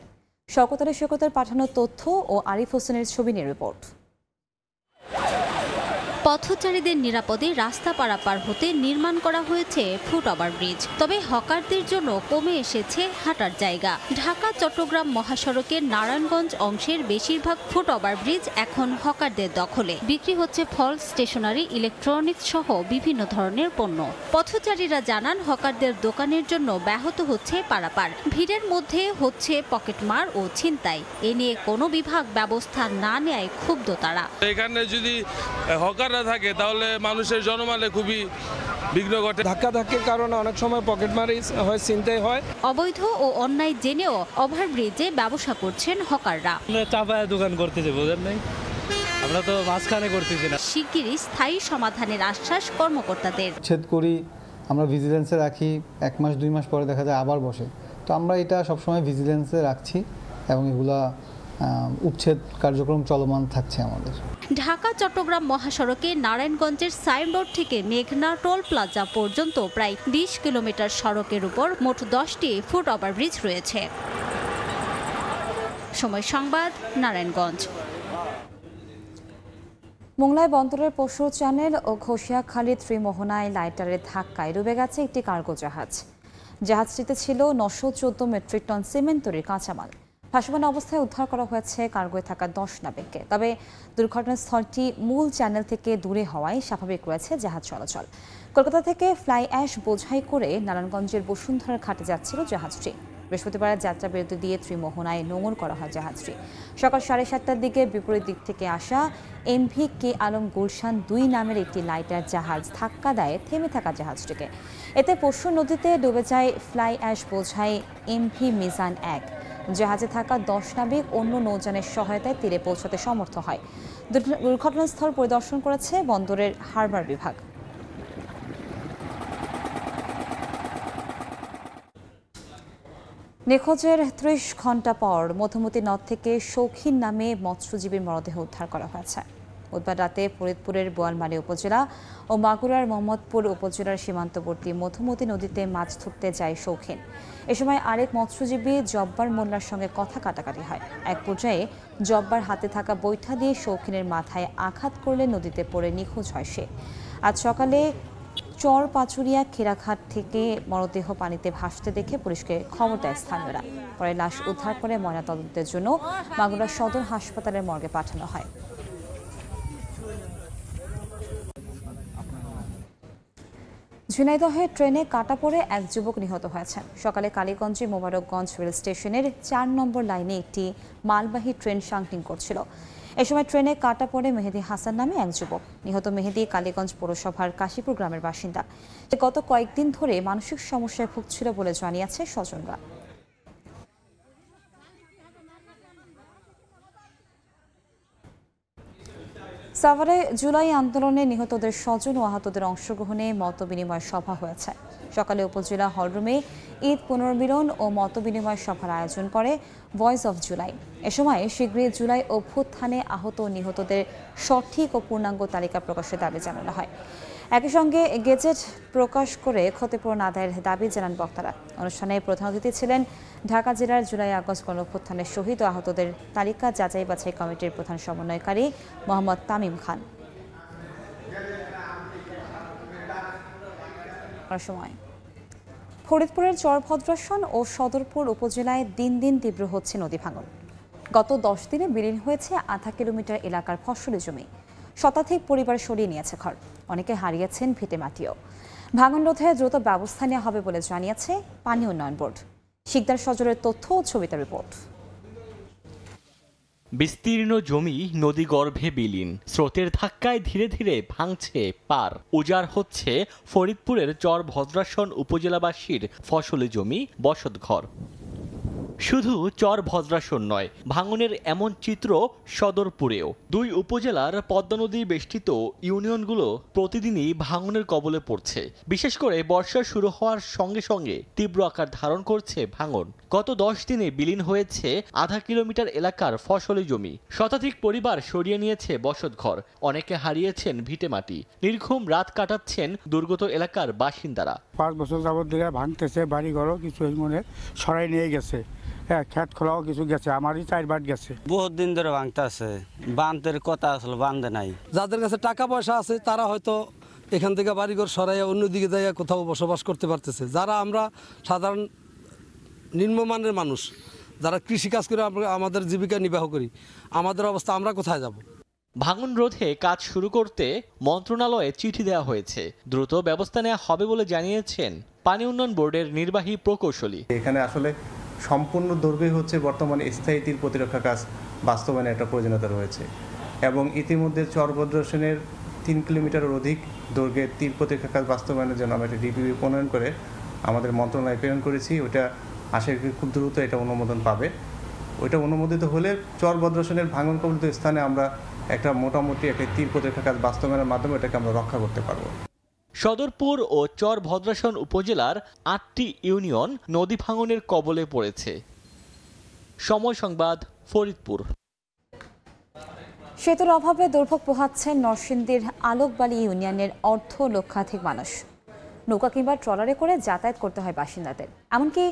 শওকত আলী শওকতের পাঠানো তথ্য ও আরিফ হোসেনের ছবি নিয়ে রিপোর্ট। পথচারীদের নিরাপদে রাস্তা পারাপার হতে নির্মাণ করা হয়েছে ফুট ওভারব্রিজ। তবে হকারদের জন্য কমে এসেছে হাঁটার জায়গা। ঢাকা চট্টগ্রাম মহাসড়কের নারায়ণগঞ্জ অংশের বেশিরভাগ ফুট ওভারব্রিজ এখন হকারদের দখলে। বিক্রি হচ্ছে ফল, স্টেশনারি, ইলেকট্রনিক্স সহ বিভিন্ন ধরনের পণ্য। পথচারীরা জানান হকারদের দোকানের জন্য ব্যাহত হচ্ছে পারাপার। ভিড়ের মধ্যে হচ্ছে পকেটমার ও ছিনতাই। এ নিয়ে কোনো বিভাগ ব্যবস্থা না নেয় ক্ষুব্ধ তারা। এখানে যদি হকাররা থাকে তাহলে মানুষের জনমালে খুবই বিঘ্ন ঘটে। ধাক্কাধাক্কির কারণে অনেক সময় পকেটমারি হয়, ছিনতাই হয়। অবৈধ ও অন্যায় জেনেও ওভারব্রিজে ব্যবসা করছেন হকাররা। চাপায় দোকান করতেছে, বোঝেন নাই, আমরা তো মাঝখানে করতেছি না। শিগগিরই স্থায়ী সমাধানের আশ্বাস কর্মকর্তাদের। উচ্ছেদ করি, আমরা ভিজিলেন্সে রাখি, 1 মাস 2 মাস পরে দেখা যায় আবার বসে। তো আমরা এটা সবসময় ভিজিলেন্সে রাখছি এবং এগুলা উচ্ছেদ কার্যক্রম চলমান থাকছে আমাদের। ঢাকা চট্টগ্রাম মহাসড়কে নারায়ণগঞ্জের সাইনবোর্ড থেকে মেঘনা টোল প্লাজা পর্যন্ত প্রায় 20 কিলোমিটার সড়কের উপর মোট 10টি ফুট ওভারব্রিজ রয়েছে। সময় সংবাদ, নারায়ণগঞ্জ। মোংলায় বন্দরের পশু চ্যানেল ও ঘোষিয়াখালী ত্রিমোহনায় লাইটারের ধাক্কায় ডুবে গেছে একটি কার্গো জাহাজ। জাহাজটিতে ছিল 914 মেট্রিক টন সিমেন্ট তৈরির কাঁচামাল। ভাসমান অবস্থায় উদ্ধার করা হয়েছে কার্গোয় থাকা 10 নাবিককে। তবে দুর্ঘটনাস্থলটি মূল চ্যানেল থেকে দূরে হওয়ায় স্বাভাবিক রয়েছে জাহাজ চলাচল। কলকাতা থেকে ফ্লাই অ্যাশ বোঝাই করে নারায়ণগঞ্জের বসুন্ধরার ঘাটে যাচ্ছিল জাহাজটি। বৃহস্পতিবার যাত্রা বিরতি দিয়ে ত্রিমোহনায় নোঙর করা হয় জাহাজটি। সকাল 7:30টার দিকে বিপরীত দিক থেকে আসা MV কে আলম গুলশান 2 নামের একটি লাইটার জাহাজ ধাক্কা দেয় থেমে থাকা জাহাজটিকে। এতে পরশু নদীতে ডুবে যায় ফ্লাই অ্যাশ বোঝাই MV মিজান 1। জাহাজে থাকা 10 নাবিক অন্য নৌযানের সহায়তায় তীরে পৌঁছাতে সমর্থ হয়। দুর্ঘটনাস্থল পরিদর্শন করেছে বন্দরের হারবার বিভাগ। নিখোঁজের 30 ঘণ্টা পর মধুমতি নদ থেকে শৌখিন নামে মৎস্যজীবীর মরদেহ উদ্ধার করা হয়েছে। বুধবার রাতে ফরিদপুরের বোয়ালমারী উপজেলা ও মাগুরার মোহাম্মদপুর উপজেলার সীমান্তবর্তী মধুমতি নদীতে মাছ ধরতে যায় শৌখিন। এ সময় আরেক মৎস্যজীবী জব্বার মোল্লার সঙ্গে কথা কাটাকাটি হয়। এক পর্যায়ে জব্বার হাতে থাকা বৈঠা দিয়ে শৌখিনের মাথায় আঘাত করলে নদীতে পড়ে নিখোঁজ হয় সে। আজ সকালে চর পাচুরিয়া খেরাঘাট থেকে মরদেহ পানিতে ভাসতে দেখে পুলিশকে খবর দেয় স্থানীয়রা। পরে লাশ উদ্ধার করে ময়নাতদন্তের জন্য মাগুরা সদর হাসপাতালের মর্গে পাঠানো হয়। ঝিনাইদহে ট্রেনে কাটা পড়ে এক যুবক নিহত হয়েছেন। সকালে কালীগঞ্জে মোবারকগঞ্জ রেল স্টেশনের 4 নম্বর লাইনে একটি মালবাহী ট্রেন সাংটিং করছিল। এ সময় ট্রেনে কাটা পড়ে মেহেদি হাসান নামে এক যুবক। নিহত মেহেদি কালীগঞ্জ পৌরসভার কাশীপুর গ্রামের বাসিন্দা। গত কয়েকদিন ধরে মানসিক সমস্যায় ভুগছিল বলে জানিয়েছে স্বজনরা। সাভারে জুলাই আন্দোলনে নিহতদের স্বজন ও আহতদের অংশগ্রহণে মতবিনিময় সভা হয়েছে। সকালে উপজেলা হলরুমে ঈদ পুনর্মিলন ও মতবিনিময় সভার আয়োজন করে ভয়েস অফ জুলাই। এ সময় শীঘ্রই জুলাই অভ্যুত্থানে আহত ও নিহতদের সঠিক ও পূর্ণাঙ্গ তালিকা প্রকাশের দাবি জানানো হয়। একই সঙ্গে গেজেট প্রকাশ করে ক্ষতিপূরণ আদায়ের দাবি জানান বক্তারা। অনুষ্ঠানে প্রধান অতিথি ছিলেন ঢাকা জেলার জুলাই আগস্ট গণঅভ্যুত্থানের শহীদ ও আহতদের তালিকা যাচাই বাছাই কমিটির প্রধান সমন্বয়কারী মোহাম্মদ তামিম খান। ফরিদপুরের চরভদ্রাসন ও সদরপুর উপজেলায় দিন দিন তীব্র হচ্ছে নদী ভাঙন। গত 10 দিনে বিলীন হয়েছে আধা কিলোমিটার এলাকার ফসলি জমি। শতাধিক পরিবার সরিয়ে নিয়েছে ঘর, অনেকে হারিয়েছেন ভিটে মাটিও। ভাঙন রোধে দ্রুত ব্যবস্থা নেওয়া হবে বলে জানিয়েছে পানি উন্নয়ন বোর্ড। শিকদার সজরের তথ্য ও ছবিতে রিপোর্ট। বিস্তীর্ণ জমি নদীগর্ভে বিলীন, স্রোতের ধাক্কায় ধীরে ধীরে ভাঙছে পার। উজাড় হচ্ছে ফরিদপুরের চরভদ্রাসন উপজেলাবাসীর ফসলি জমি, বসতঘর। শুধু চরভদ্রাসন নয়, ভাঙনের এমন চিত্র সদরপুরেও। 2 উপজেলার পদ্মা নদী বেষ্টিত ইউনিয়নগুলো প্রতিদিনই ভাঙনের কবলে পড়ছে। বিশেষ করে বর্ষা শুরু হওয়ার সঙ্গে সঙ্গে তীব্র আকার ধারণ করছে ভাঙন। গত 10 দিনে বিলীন হয়েছে আধা কিলোমিটার এলাকার ফসলি জমি। শতাধিক পরিবার সরিয়ে নিয়েছে বসতঘর, অনেকে হারিয়েছেন ভিটেমাটি। নির্ঘুম রাত কাটাচ্ছেন দুর্গত এলাকার বাসিন্দারা। 5 বছর যাবত ধরে ভাঙতেছে, বাড়িঘরও কিছু মনে সরাই নিয়ে গেছে। হ্যাঁ খেত খোলাও কিছু গেছে, আমারই 4 বাট গেছে। বহুত দিন ধরে ভাঙতে আছে, বাঁধের কথা আসলে বাঁধে নাই। যাদের কাছে টাকা পয়সা আছে তারা হয়তো এখান থেকে বাড়িঘর সরাইয়া অন্যদিকে যাইয়া কোথাও বসবাস করতে পারতেছে। যারা আমরা সাধারণ নিম্নমানের মানুষ, যারা কৃষিকাজ করে আমাদের জীবিকা নির্বাহ করি, আমাদের অবস্থা আমরা কোথায় যাব? ভাঙন রোধে কাজ শুরু করতে মন্ত্রণালয়ে চিঠি দেওয়া হয়েছে, দ্রুত ব্যবস্থা নেওয়া হবে বলে জানিয়েছেন পানি উন্নয়ন বোর্ডের নির্বাহী প্রকৌশলী। এখানে আসলে সম্পূর্ণ দৈর্ঘ্যই হচ্ছে বর্তমানে স্থায়ী তীর প্রতিরক্ষা কাজ বাস্তবায়নের একটা প্রয়োজনীয়তা রয়েছে এবং ইতিমধ্যে চরভদ্র সেনের 3 কিলোমিটারের অধিক দৈর্ঘ্যের তীর প্রতিরক্ষা কাজ বাস্তবায়নের জন্য আমরা একটা ডিপিপি প্রণয়ন করে আমাদের মন্ত্রণালয়ে প্রেরণ করেছি। ওটা আশা করি খুব দ্রুত এটা অনুমোদন পাবে। ওইটা অনুমোদিত হলে চরভদ্র সেনের ভাঙন কবলিত স্থানে আমরা একটা মোটামুটি একটা তীর প্রতিরক্ষা কাজ বাস্তবায়নের মাধ্যমে এটাকে আমরা রক্ষা করতে পারবো। সদরপুর ও চরভদ্রাসন উপজেলার 8টি ইউনিয়ন নদী ভাঙনের কবলে পড়েছে। সময় সংবাদ, ফরিদপুর। সেতুর অভাবে দুর্ভোগ পোহাচ্ছেন নরসিংদীর আলোকবালি ইউনিয়নের লক্ষাধিক মানুষ। নৌকা কিংবা ট্রলারে করে যাতায়াত করতে হয় বাসিন্দাদের। এমনকি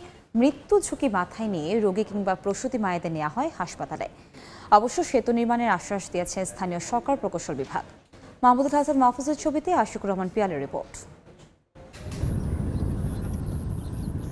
মৃত্যু ঝুঁকি মাথায় নিয়ে রোগী কিংবা প্রসূতি মায়েদের নেওয়া হয় হাসপাতালে। অবশ্য সেতু নির্মাণের আশ্বাস দিয়েছে স্থানীয় সরকার প্রকৌশল বিভাগ। মাহমুদুল হাসান মাহফুজের ছবিতে আশিকুর রহমান পিয়ালের রিপোর্ট।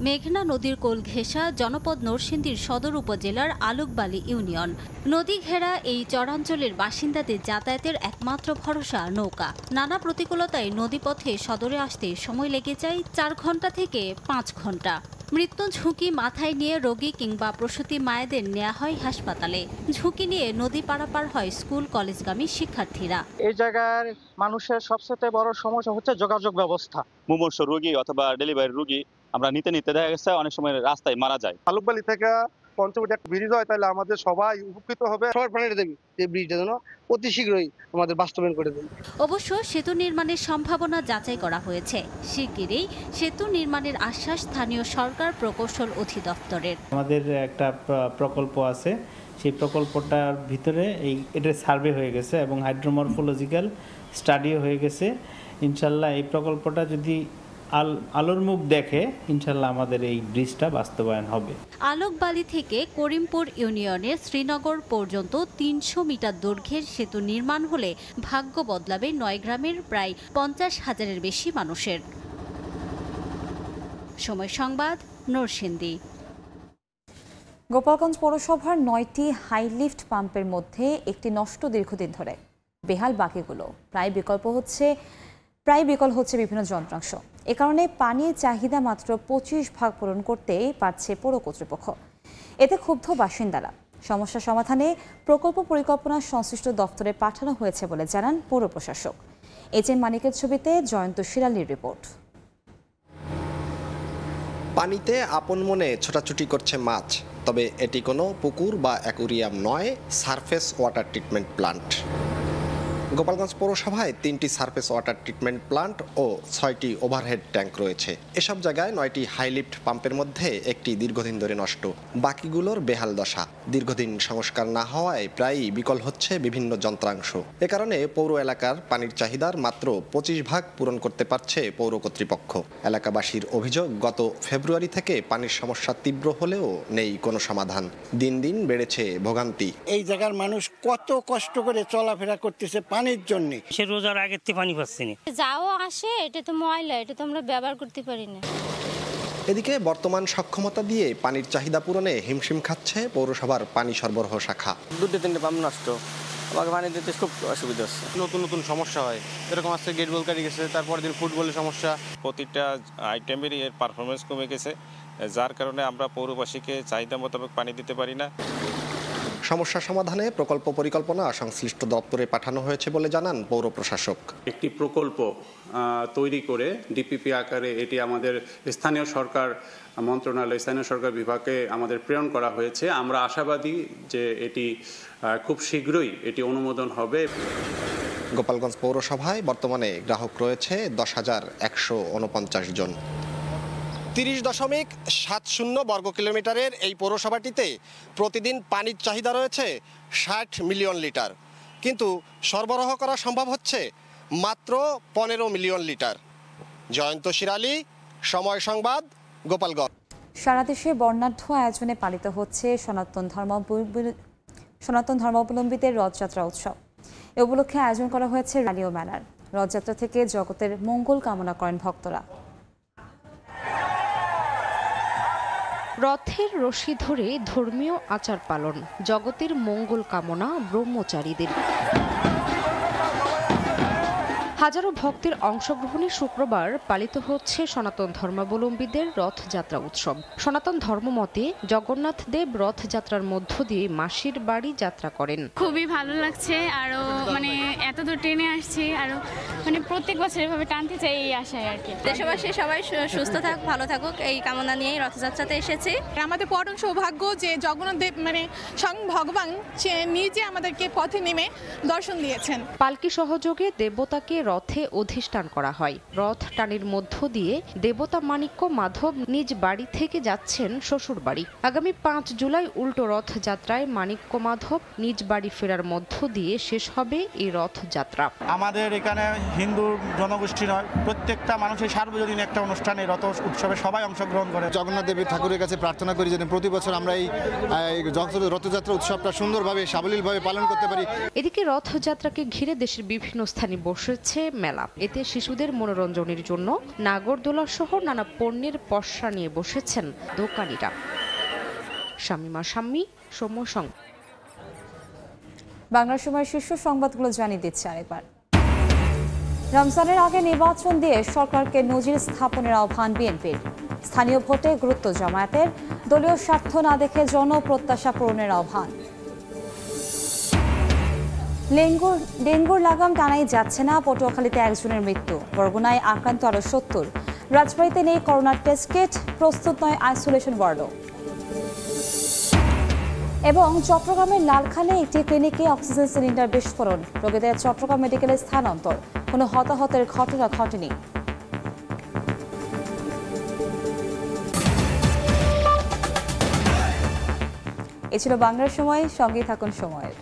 মেঘনা নদীর কোল ঘেঁষা জনপদ নরসিংদীর সদর উপজেলার আলোকবালি ইউনিয়ন। নদী ঘেরা এই চরাঞ্চলের বাসিন্দাদের যাতায়াতের একমাত্র ভরসা নৌকা। নানা প্রতিকূলতায় নদীপথে সদরে আসতে সময় লেগে যায় 4 ঘন্টা থেকে 5 ঘন্টা। মৃত্যু ঝুঁকি মাথায় নিয়ে রোগী কিংবা প্রসূতি মায়েদের নেওয়া হয় হাসপাতালে। ঝুঁকি নিয়ে নদী পারাপার হয় স্কুল কলেজগামী শিক্ষার্থীরা। এই জায়গার মানুষের সবচেয়ে বড় সমস্যা হচ্ছে যোগাযোগ ব্যবস্থা। মুমূর্ষ রোগী অথবা ডেলিভারি রোগী আমরা নিতে দেখা গেছে অনেক সময় রাস্তায় মারা যায়। আলোকবালি থেকে পঞ্চবটি একটা ব্রিজ হয়, তাহলে আমাদের সবাই উপকৃত হবে। সবার প্রাণীরা দেবী এই ব্রিজটা যেন অতি শীঘ্রই আমাদের বাস্তবায়ন করে দেয়। অবশ্য সেতু নির্মাণের সম্ভাবনা যাচাই করা হয়েছে। শিগগিরই সেতু নির্মাণের আশ্বাস স্থানীয় সরকার প্রকৌশল অধিদপ্তরের। আমাদের একটা প্রকল্প আছে, সেই প্রকল্পটার ভিতরে এটা সার্ভে হয়ে গেছে এবং হাইড্রোমরফোলজিক্যাল স্টাডিও হয়ে গেছে। ইনশাল্লাহ এই প্রকল্পটা যদি আলোর মুখ দেখে, ইনশাল্লাহ আমাদের এই ব্রিজটা বাস্তবায়ন হবে। আলোকবালি থেকে করিমপুর ইউনিয়নের শ্রীনগর পর্যন্ত 300 মিটার দৈর্ঘ্যের সেতু নির্মাণ হলে ভাগ্য বদলাবে 9 গ্রামের প্রায় 50,000-এর বেশি মানুষের। সময় সংবাদ, নরসিংদী। গোপালগঞ্জ পৌরসভার 9টি হাইলিফট পাম্পের মধ্যে একটি নষ্ট দীর্ঘদিন ধরে। বেহাল বাকিগুলো প্রায় বিকল হচ্ছে বিভিন্ন যন্ত্রাংশ। এ কারণে পানির চাহিদা মাত্র 25% পূরণ করতে পারছে পৌর কর্তৃপক্ষ। এতে ক্ষুব্ধ বাসিন্দারা। সমস্যা সমাধানে প্রকল্প পরিকল্পনা সংশ্লিষ্ট দপ্তরে পাঠানো হয়েছে বলে জানান পৌর প্রশাসক। এইচএম মানিকের ছবিতে জয়ন্ত শিরালির রিপোর্ট। পানিতে আপন মনে ছোটাছুটি করছে মাছ, তবে এটি কোনো পুকুর বা অ্যাকুরিয়াম নয়, surface water treatment plant. Gopalganj পৌরসভায় 3টি সারফেস ওয়াটার ট্রিটমেন্ট প্লান্ট ও 6টি ওভারহেড ট্যাঙ্ক রয়েছে। এসব জায়গায় 9টি হাইলিফট পাম্পের মধ্যে একটি দীর্ঘদিন ধরে নষ্ট, বাকিগুলোর বেহাল দশা। দীর্ঘদিন সংস্কার না হওয়ায় প্রায়ই বিকল হচ্ছে বিভিন্ন যন্ত্রাংশ। এ কারণে পৌর এলাকার পানির চাহিদার মাত্র 25% পূরণ করতে পারছে পৌর কর্তৃপক্ষ। এলাকাবাসীর অভিযোগ, গত ফেব্রুয়ারি থেকে পানির সমস্যা তীব্র হলেও নেই কোনো সমাধান। দিন দিন বেড়েছে ভোগান্তি। এই জায়গার মানুষ কত কষ্ট করে চলাফেরা করতেছে পানির জন্য। সে রোজার আগে পানি পাচ্ছি না, যাও আসে, এটা তো ময়লা, এটা তো আমরা ব্যবহার করতে পারি না। এদিকে বর্তমান সক্ষমতা দিয়ে পানির চাহিদা পূরণে হিমশিম খাচ্ছে পৌরসভার পানি সরবরাহ শাখা। 2-3টে পাম্প নষ্ট, আমাকে পানি দিতে খুব অসুবিধা হচ্ছে। নতুন নতুন সমস্যা হয়, এরকম আজকে গেট বল কাটি গেছে, তারপর দিন ফুটবলের সমস্যা। প্রতিটা আইটেমেরই এর পারফরমেন্স কমে গেছে, যার কারণে আমরা পৌরবাসীকে চাহিদা মোতাবেক পানি দিতে পারি না। সমস্যা সমাধানে প্রকল্প পরিকল্পনা সংশ্লিষ্ট দপ্তরে পাঠানো হয়েছে বলে জানান পৌর প্রশাসক। একটি প্রকল্প তৈরি করে ডিপিপি আকারে এটি আমাদের স্থানীয় সরকার মন্ত্রণালয়, স্থানীয় সরকার বিভাগে আমাদের প্রেরণ করা হয়েছে। আমরা আশাবাদী যে এটি খুব শীঘ্রই এটি অনুমোদন হবে। গোপালগঞ্জ পৌরসভায় বর্তমানে গ্রাহক রয়েছে 10,149 জন। 30.70 বর্গ কিলোমিটারের এই পৌরসভাটিতে প্রতিদিন পানির চাহিদা রয়েছে 60 মিলিয়ন লিটার, কিন্তু সরবরাহ করা সম্ভব হচ্ছে মাত্র 15 মিলিয়ন লিটার। জয়ন্ত শিরালি, সময় সংবাদ, গোপালগঞ্জ। সারা দেশে বর্ণাঢ্য আয়োজনে পালিত হচ্ছে সনাতন ধর্মাবলম্বীদের রথযাত্রা উৎসব। এ উপলক্ষে আয়োজন করা হয়েছে র্যালি ও মেলার। রথযাত্রা থেকে জগতের মঙ্গল কামনা করেন ভক্তরা। রথের রশি ধরে ধর্মীয় আচার পালন, জগতের মঙ্গল কামনা ব্রহ্মচারীদের। হাজারো ভক্তের অংশগ্রহণে শুক্রবার পালিত হচ্ছে সনাতন ধর্মাবলম্বীদের রথযাত্রা উৎসব। সনাতন ধর্মমতে জগন্নাথ দেব রথযাত্রার মধ্য দিয়ে মাসির বাড়ি যাত্রা করেন। খুবই ভালো লাগছে, আরো এত দূর ট্রেনে আসছি, আরো প্রত্যেক বছর এভাবে টানতে চাই এই আশায় আর কি। দেশবাসী সবাই সুস্থ থাকুক, ভালো থাকুক এই কামনা নিয়েই রথযাত্রাতে এসেছি। আমাদের পরম সৌভাগ্য যে জগন্নাথ দেব স্বয়ং ভগবান সে নিজে আমাদেরকে পথে নেমে দর্শন দিয়েছেন। পালকি সহযোগে দেবতাকে রথে অধিষ্ঠান করা হয়। রথ টানির মধ্য দিয়ে দেবতা মাণিক্য মাধব নিজ বাড়ি থেকে যাচ্ছেন শ্বশুর বাড়ি। আগামী 5 জুলাই উল্টো রথযাত্রায় মাণিক্য মাধব নিজ বাড়ি ফেরার মধ্য দিয়ে শেষ হবে এই রথযাত্রা। আমাদের এখানে হিন্দু জনগোষ্ঠী নয়, প্রত্যেকটা মানুষের সার্বজনীন একটা অনুষ্ঠানে রথ উৎসবে সবাই অংশগ্রহণ করে। জগন্নাথ দেবের ঠাকুরের কাছে প্রার্থনা করি যেন প্রতি বছর আমরা এই রথযাত্রা উৎসবটা সুন্দরভাবে সাবলীলভাবে পালন করতে পারি। এদিকে রথযাত্রাকে ঘিরে দেশের বিভিন্ন স্থানে বসেছে মেলা। এতে শিশুদের মনোরঞ্জনের জন্য নাগরদোলা সহ নানা পণ্যের পসরা নিয়ে বসেছেন দোকানিরা। শামিমা শাম্মী, সময় সংবাদ। বাংলা সময়ের শীর্ষ সংবাদগুলো জানিয়ে দিচ্ছে আরেকবার। রমজানের আগে নির্বাচন দিয়ে সরকারকে নজির স্থাপনের আহ্বান বিএনপির। স্থানীয় ভোটে গুরুত্ব জামায়াতের, দলীয় স্বার্থ না দেখে জনপ্রত্যাশা পূরণের আহ্বান। ডেঙ্গুর লাগাম টানাই যাচ্ছে না, পটুয়াখালীতে একজনের মৃত্যু, বরগুনায় আক্রান্ত আরো 70। রাজবাড়ীতে নেই করোনার টেস্ট কিট, প্রস্তুত নয় আইসোলেশন ওয়ার্ডও। এবং চট্টগ্রামের লালখানে একটি ক্লিনিকে অক্সিজেন সিলিন্ডার বিস্ফোরণ, রোগীদের চট্টগ্রাম মেডিকেলে স্থানান্তর, কোনো হতাহতের ঘটনা ঘটেনি। এ ছিল বাংলার সময়, সঙ্গেই থাকুন সময়ের।